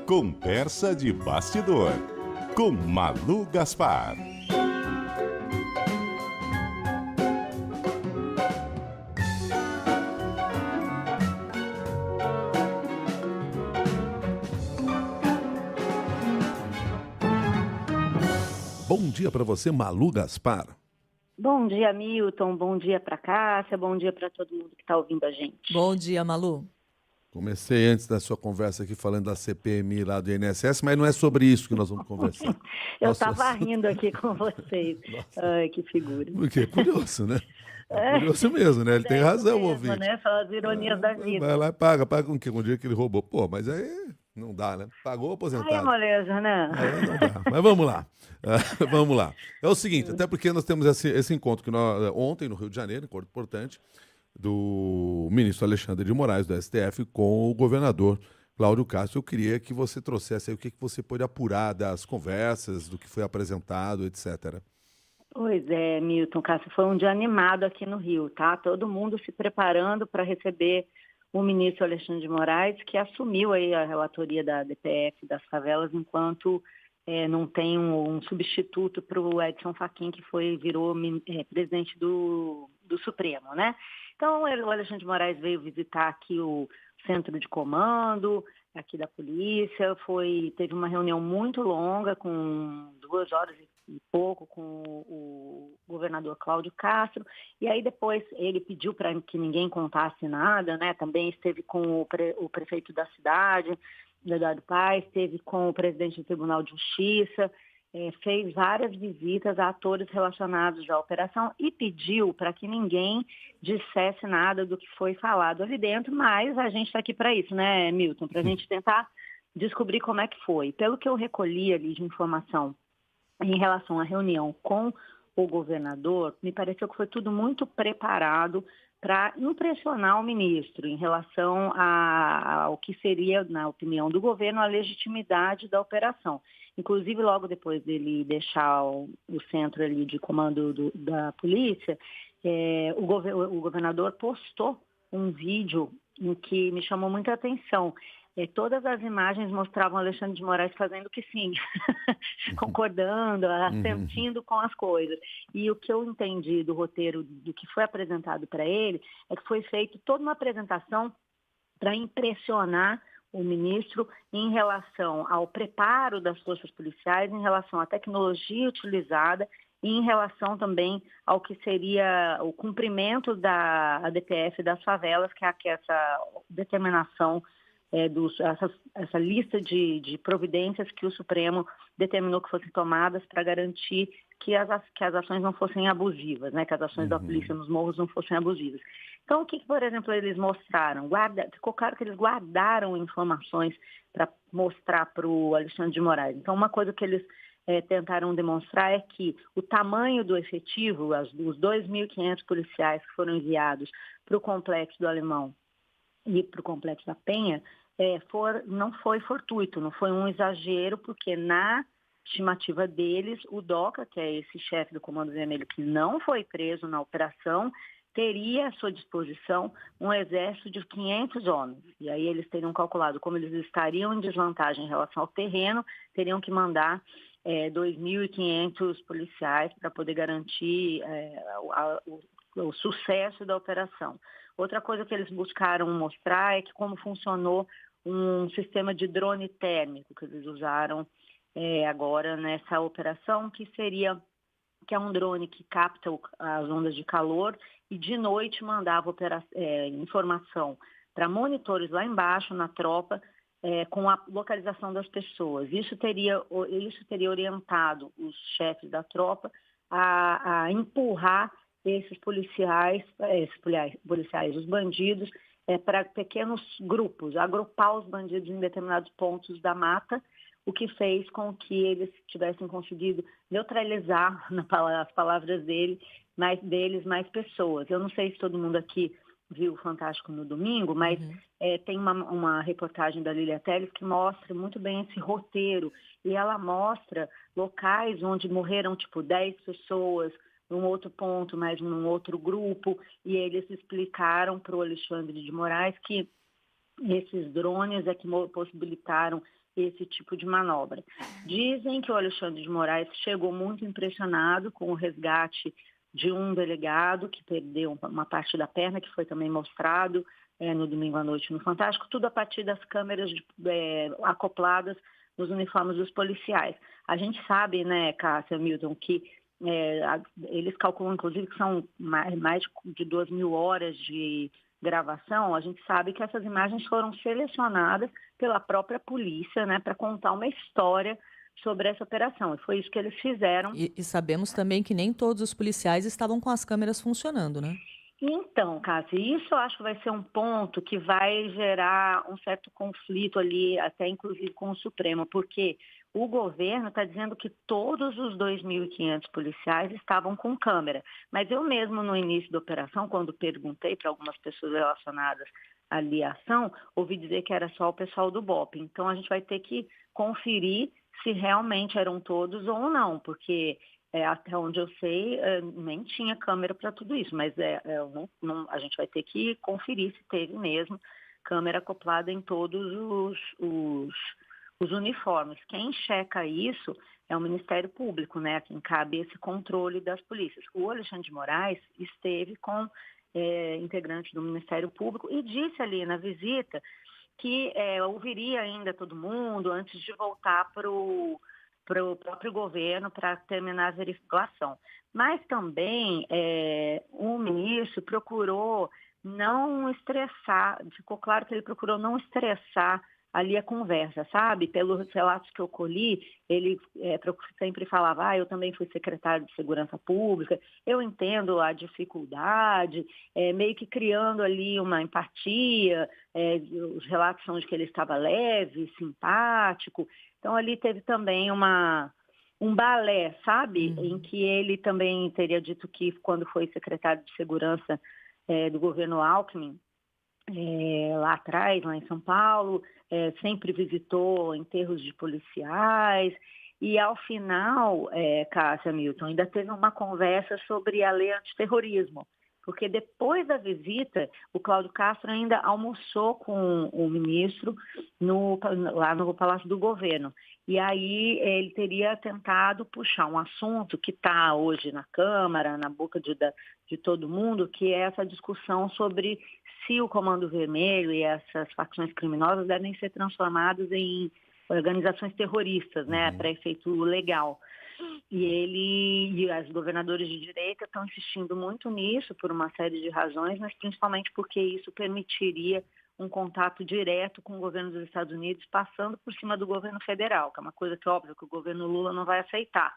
Conversa de Bastidor, com Malu Gaspar. Bom dia para você, Malu Gaspar. Bom dia, Milton. Bom dia para Cássia. Bom dia para todo mundo que está ouvindo a gente. Bom dia, Malu. Comecei antes da sua conversa aqui falando da CPMI lá do INSS, mas não é sobre isso que nós vamos conversar. Eu estava rindo aqui com vocês. Ai, que figura. Porque é curioso, né? É curioso mesmo, né? Ele tem razão, mesmo, ouvinte. Né? São as ironias da vida. Vai lá e paga com que um dia que ele roubou. Pô, mas aí não dá, né? Pagou aposentado. Aí é moleza, né? Aí não dá. Mas vamos lá. Vamos lá. É o seguinte, até porque nós temos esse encontro que ontem no Rio de Janeiro, encontro importante, do ministro Alexandre de Moraes, do STF, com o governador Cláudio Castro. Eu queria que você trouxesse aí o que você pôde apurar das conversas, do que foi apresentado, etc. Pois é, Milton, Cássia, foi um dia animado aqui no Rio, tá? Todo mundo se preparando para receber o ministro Alexandre de Moraes, que assumiu aí a relatoria da DPF das favelas, enquanto não tem um substituto para o Edson Fachin, que virou presidente do Supremo, né? Então, o Alexandre de Moraes veio visitar aqui o centro de comando, aqui da polícia, teve uma reunião muito longa, com 2 horas e pouco, com o governador Cláudio Castro, e aí depois ele pediu para que ninguém contasse nada, né? Também esteve com o prefeito da cidade, Eduardo Paes, esteve com o presidente do Tribunal de Justiça, fez várias visitas a atores relacionados à operação e pediu para que ninguém dissesse nada do que foi falado ali dentro, mas a gente está aqui para isso, né, Milton? Para a gente tentar descobrir como é que foi. Pelo que eu recolhi ali de informação em relação à reunião com o governador, me pareceu que foi tudo muito preparado para impressionar o ministro em relação ao que seria, na opinião do governo, a legitimidade da operação. Inclusive, logo depois dele deixar o centro ali de comando da polícia, o governador postou um vídeo em que me chamou muita atenção. Todas as imagens mostravam Alexandre de Moraes fazendo que sim, concordando, assentindo com as coisas. E o que eu entendi do roteiro, do que foi apresentado para ele, é que foi feita toda uma apresentação para impressionar o ministro em relação ao preparo das forças policiais, em relação à tecnologia utilizada e em relação também ao que seria o cumprimento da DPF das favelas, que é essa determinação, essa lista de providências que o Supremo determinou que fossem tomadas para garantir que as ações não fossem abusivas, né? Que as ações da polícia nos morros não fossem abusivas. Então, o que, por exemplo, eles mostraram? Ficou claro que eles guardaram informações para mostrar para o Alexandre de Moraes. Então, uma coisa que eles tentaram demonstrar é que o tamanho do efetivo, os 2.500 policiais que foram enviados para o Complexo do Alemão e para o Complexo da Penha, não foi fortuito, não foi um exagero, porque na estimativa deles, o DOCA, que é esse chefe do Comando Vermelho que não foi preso na operação, teria à sua disposição um exército de 500 homens. E aí eles teriam calculado como eles estariam em desvantagem em relação ao terreno, teriam que mandar 2.500 policiais para poder garantir o sucesso da operação. Outra coisa que eles buscaram mostrar é que como funcionou um sistema de drone térmico que eles usaram agora nessa operação, que é um drone que capta as ondas de calor e de noite mandava informação para monitores lá embaixo na tropa com a localização das pessoas. Isso teria orientado os chefes da tropa a empurrar esses policiais, os bandidos, para pequenos grupos, agrupar os bandidos em determinados pontos da mata, o que fez com que eles tivessem conseguido neutralizar, nas palavras deles, mais pessoas. Eu não sei se todo mundo aqui viu o Fantástico no domingo, mas tem uma reportagem da Lília Telles que mostra muito bem esse roteiro, e ela mostra locais onde morreram 10 pessoas, num outro ponto, mas num outro grupo, e eles explicaram para o Alexandre de Moraes que esses drones é que possibilitaram esse tipo de manobra. Dizem que o Alexandre de Moraes chegou muito impressionado com o resgate de um delegado que perdeu uma parte da perna, que foi também mostrado no domingo à noite no Fantástico, tudo a partir das câmeras acopladas nos uniformes dos policiais. A gente sabe, né, Cássia, Milton, que eles calculam, inclusive, que são mais de 2.000 horas de gravação. A gente sabe que essas imagens foram selecionadas pela própria polícia, né, para contar uma história sobre essa operação. E foi isso que eles fizeram. E sabemos também que nem todos os policiais estavam com as câmeras funcionando, né? Então, Cássia, isso eu acho que vai ser um ponto que vai gerar um certo conflito ali, até inclusive com o Supremo, porque o governo está dizendo que todos os 2.500 policiais estavam com câmera. Mas eu mesmo, no início da operação, quando perguntei para algumas pessoas relacionadas ali à ação, ouvi dizer que era só o pessoal do BOPE. Então, a gente vai ter que conferir se realmente eram todos ou não, porque até onde eu sei, nem tinha câmera para tudo isso, mas a gente vai ter que conferir se teve mesmo câmera acoplada em todos os uniformes. Quem checa isso é o Ministério Público, né? A quem cabe esse controle das polícias. O Alexandre de Moraes esteve com integrantes do Ministério Público e disse ali na visita que ouviria ainda todo mundo antes de voltar para o próprio governo para terminar a verificação. Mas também o ministro procurou não estressar, ficou claro que ele procurou não estressar ali a conversa, sabe? Pelos relatos que eu colhi, ele sempre falava, eu também fui secretário de Segurança Pública, eu entendo a dificuldade, meio que criando ali uma empatia, os relatos são de que ele estava leve, simpático, então ali teve também um balé, sabe? Em que ele também teria dito que quando foi secretário de Segurança do governo Alckmin, lá atrás, lá em São Paulo, sempre visitou enterros de policiais e ao final, Cássia, Milton, ainda teve uma conversa sobre a lei antiterrorismo, porque depois da visita, o Cláudio Castro ainda almoçou com o ministro lá no Palácio do Governo. E aí ele teria tentado puxar um assunto que está hoje na Câmara, na boca de todo mundo, que é essa discussão sobre se o Comando Vermelho e essas facções criminosas devem ser transformadas em organizações terroristas, né, para efeito legal. E os governadores de direita estão insistindo muito nisso por uma série de razões, mas principalmente porque isso permitiria um contato direto com o governo dos Estados Unidos, passando por cima do governo federal, que é uma coisa que, óbvio, que o governo Lula não vai aceitar.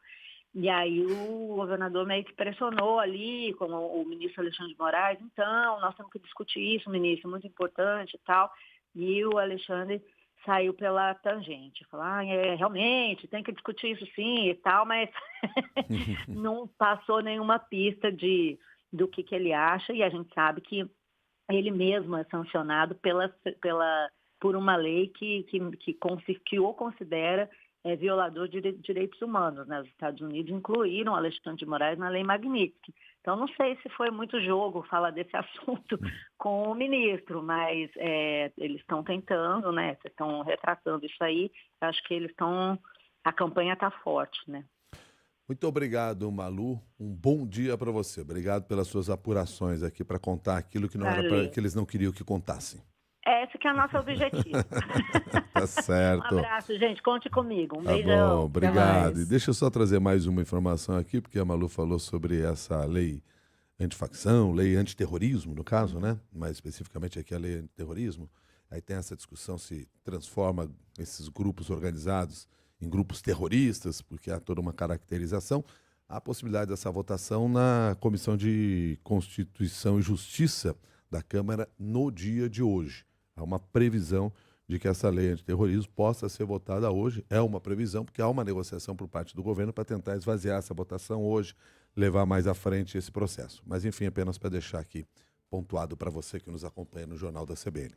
E aí o governador meio que pressionou ali, com o ministro Alexandre de Moraes, então, nós temos que discutir isso, ministro, muito importante e tal. E o Alexandre saiu pela tangente, falou, realmente, tem que discutir isso sim e tal, mas não passou nenhuma pista do que ele acha, e a gente sabe que ele mesmo é sancionado por uma lei que o considera violador de direitos humanos, né? Os Estados Unidos incluíram Alexandre de Moraes na Lei Magnitsky. Então, não sei se foi muito jogo falar desse assunto com o ministro, mas eles estão tentando, né? Estão retratando isso aí. Acho que a campanha está forte, né? Muito obrigado, Malu. Um bom dia para você. Obrigado pelas suas apurações aqui para contar aquilo que não era que eles não queriam que contassem. Esse que é o nosso objetivo. Tá certo. Um abraço, gente. Conte comigo. Um Tá beijão. bom, obrigado. E deixa eu só trazer mais uma informação aqui, porque a Malu falou sobre essa lei antifacção, lei antiterrorismo, no caso, né? Mais especificamente aqui a lei antiterrorismo. Aí tem essa discussão se transforma esses grupos organizados em grupos terroristas, porque há toda uma caracterização. Há a possibilidade dessa votação na Comissão de Constituição e Justiça da Câmara no dia de hoje. Há uma previsão de que essa lei antiterrorismo possa ser votada hoje. É uma previsão, porque há uma negociação por parte do governo para tentar esvaziar essa votação hoje, levar mais à frente esse processo. Mas, enfim, apenas para deixar aqui pontuado para você que nos acompanha no Jornal da CBN.